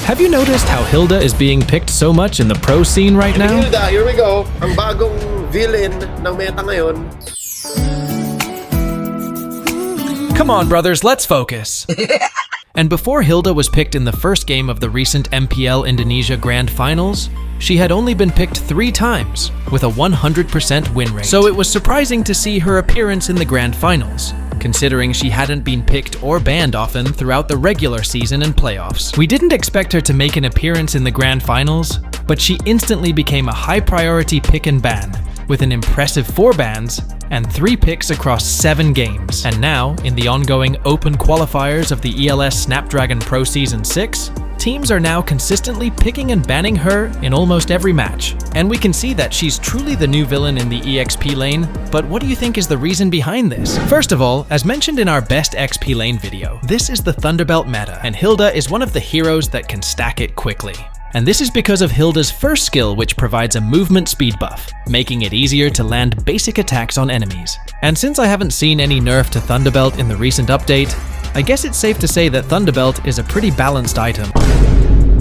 Have you noticed how Hilda is being picked so much in the pro scene right now? Hilda, here we go. Ang bagong villain ng meta ngayon. Come on, brothers, let's focus. And before Hilda was picked in the first game of the recent MPL Indonesia Grand Finals, she had only been picked 3 times, with a 100% win rate. So it was surprising to see her appearance in the Grand Finals, considering she hadn't been picked or banned often throughout the regular season and playoffs. We didn't expect her to make an appearance in the Grand Finals, but she instantly became a high-priority pick and ban, with an impressive 4 bans and 3 picks across 7 games. And now, in the ongoing open qualifiers of the ELS Snapdragon Pro Season 6, teams are now consistently picking and banning her in almost every match. And we can see that she's truly the new villain in the EXP lane, but what do you think is the reason behind this? First of all, as mentioned in our best XP lane video, this is the Thunderbelt meta, and Hilda is one of the heroes that can stack it quickly. And this is because of Hilda's first skill, which provides a movement speed buff, making it easier to land basic attacks on enemies. And since I haven't seen any nerf to Thunderbelt in the recent update, I guess it's safe to say that Thunderbelt is a pretty balanced item.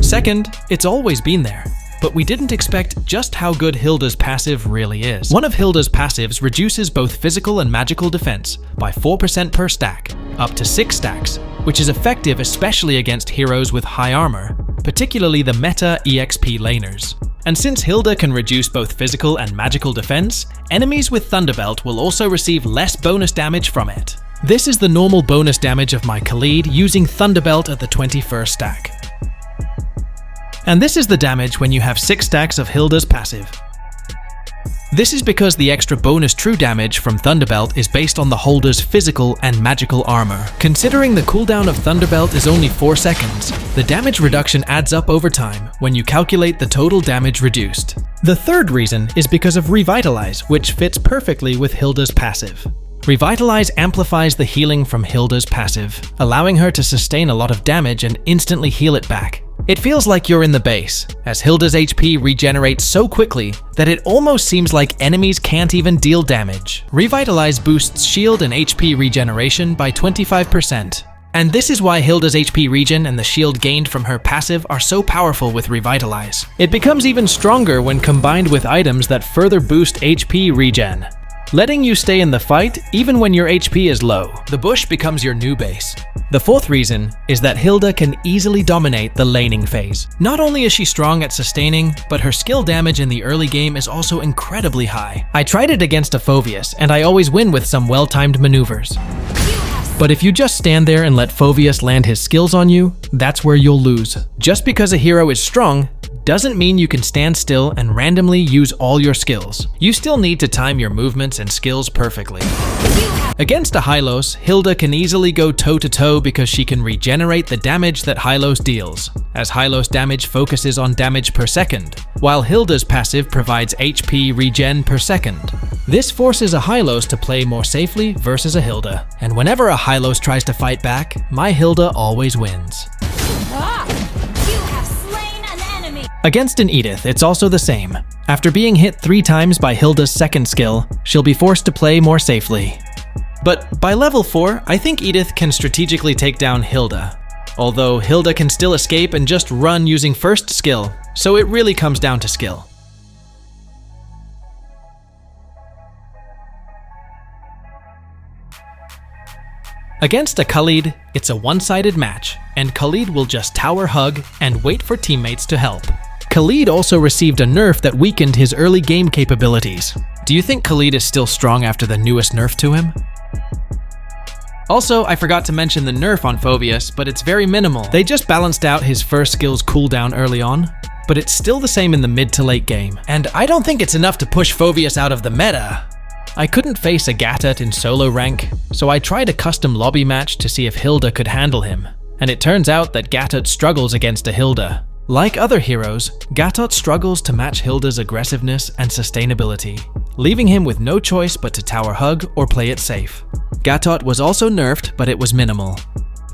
Second, it's always been there, but we didn't expect just how good Hilda's passive really is. One of Hilda's passives reduces both physical and magical defense by 4% per stack, up to 6 stacks, which is effective especially against heroes with high armor, particularly the meta EXP laners. And since Hilda can reduce both physical and magical defense, enemies with Thunderbelt will also receive less bonus damage from it. This is the normal bonus damage of my Khalid using Thunderbelt at the 21st stack. And this is the damage when you have 6 stacks of Hilda's passive. This is because the extra bonus true damage from Thunderbelt is based on the holder's physical and magical armor. Considering the cooldown of Thunderbelt is only 4 seconds, the damage reduction adds up over time when you calculate the total damage reduced. The third reason is because of Revitalize, which fits perfectly with Hilda's passive. Revitalize amplifies the healing from Hilda's passive, allowing her to sustain a lot of damage and instantly heal it back. It feels like you're in the base, as Hilda's HP regenerates so quickly that it almost seems like enemies can't even deal damage. Revitalize boosts shield and HP regeneration by 25%. And this is why Hilda's HP regen and the shield gained from her passive are so powerful with Revitalize. It becomes even stronger when combined with items that further boost HP regen, letting you stay in the fight even when your HP is low. The bush becomes your new base. The fourth reason is that Hilda can easily dominate the laning phase. Not only is she strong at sustaining, but her skill damage in the early game is also incredibly high. I tried it against a Phoveus, and I always win with some well-timed maneuvers. But if you just stand there and let Phoveus land his skills on you, that's where you'll lose. Just because a hero is strong doesn't mean you can stand still and randomly use all your skills. You still need to time your movements and skills perfectly. Against a Hylos, Hilda can easily go toe-to-toe because she can regenerate the damage that Hylos deals, as Hylos damage focuses on damage per second, while Hilda's passive provides HP regen per second. This forces a Hylos to play more safely versus a Hilda, and whenever a Hylos tries to fight back, my Hilda always wins. Against an Edith, it's also the same. After being hit 3 times by Hilda's second skill, she'll be forced to play more safely. But by level 4, I think Edith can strategically take down Hilda. Although Hilda can still escape and just run using first skill, so it really comes down to skill. Against a Khalid, it's a one-sided match, and Khalid will just tower hug and wait for teammates to help. Khalid also received a nerf that weakened his early game capabilities. Do you think Khalid is still strong after the newest nerf to him? Also, I forgot to mention the nerf on Phoveus, but it's very minimal. They just balanced out his first skill's cooldown early on, but it's still the same in the mid to late game. And I don't think it's enough to push Phoveus out of the meta. I couldn't face a Gatot in solo rank, so I tried a custom lobby match to see if Hilda could handle him. And it turns out that Gatot struggles against a Hilda. Like other heroes, Gatot struggles to match Hilda's aggressiveness and sustainability, leaving him with no choice but to tower hug or play it safe. Gatot was also nerfed, but it was minimal.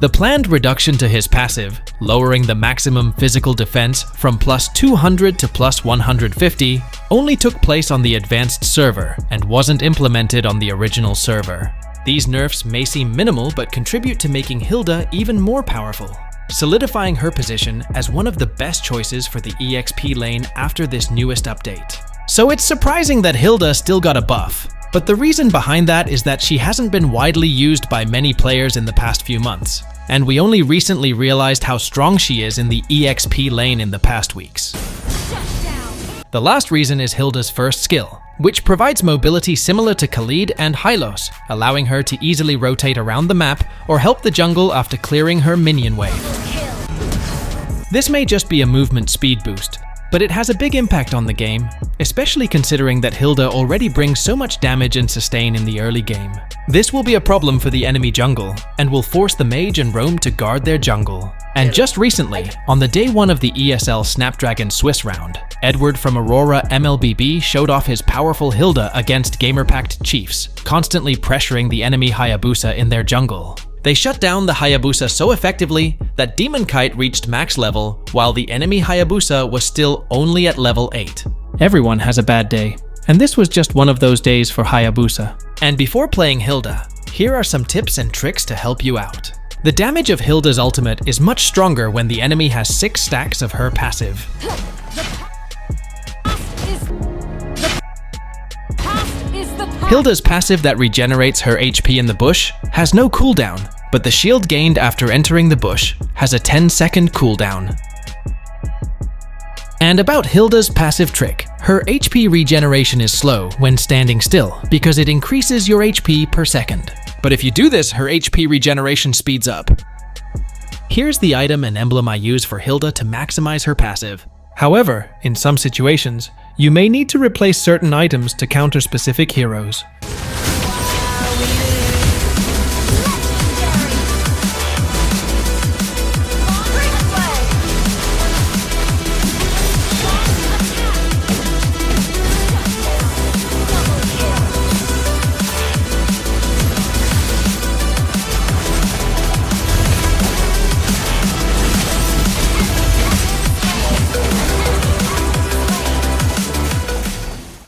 The planned reduction to his passive, lowering the maximum physical defense from plus 200 to plus 150, only took place on the advanced server and wasn't implemented on the original server. These nerfs may seem minimal but contribute to making Hilda even more powerful. solidifying her position as one of the best choices for the EXP lane after this newest update. So it's surprising that Hilda still got a buff, but the reason behind that is that she hasn't been widely used by many players in the past few months, and we only recently realized how strong she is in the EXP lane in the past weeks. The last reason is Hilda's first skill, which provides mobility similar to Khalid and Hylos, allowing her to easily rotate around the map or help the jungle after clearing her minion wave. This may just be a movement speed boost, but it has a big impact on the game, especially considering that Hilda already brings so much damage and sustain in the early game. This will be a problem for the enemy jungle, and will force the mage and roam to guard their jungle. And just recently, on the day 1 of the ESL Snapdragon Swiss round, Edward from Aurora MLBB showed off his powerful Hilda against Gamerpact Chiefs, constantly pressuring the enemy Hayabusa in their jungle. They shut down the Hayabusa so effectively that Demon Kite reached max level, while the enemy Hayabusa was still only at level 8. Everyone has a bad day, and this was just one of those days for Hayabusa. And before playing Hilda, here are some tips and tricks to help you out. The damage of Hilda's ultimate is much stronger when the enemy has 6 stacks of her passive. Hilda's passive that regenerates her HP in the bush has no cooldown, but the shield gained after entering the bush has a 10-second cooldown. And about Hilda's passive trick, her HP regeneration is slow when standing still because it increases your HP per second. But if you do this, her HP regeneration speeds up. Here's the item and emblem I use for Hilda to maximize her passive. However, in some situations, you may need to replace certain items to counter specific heroes.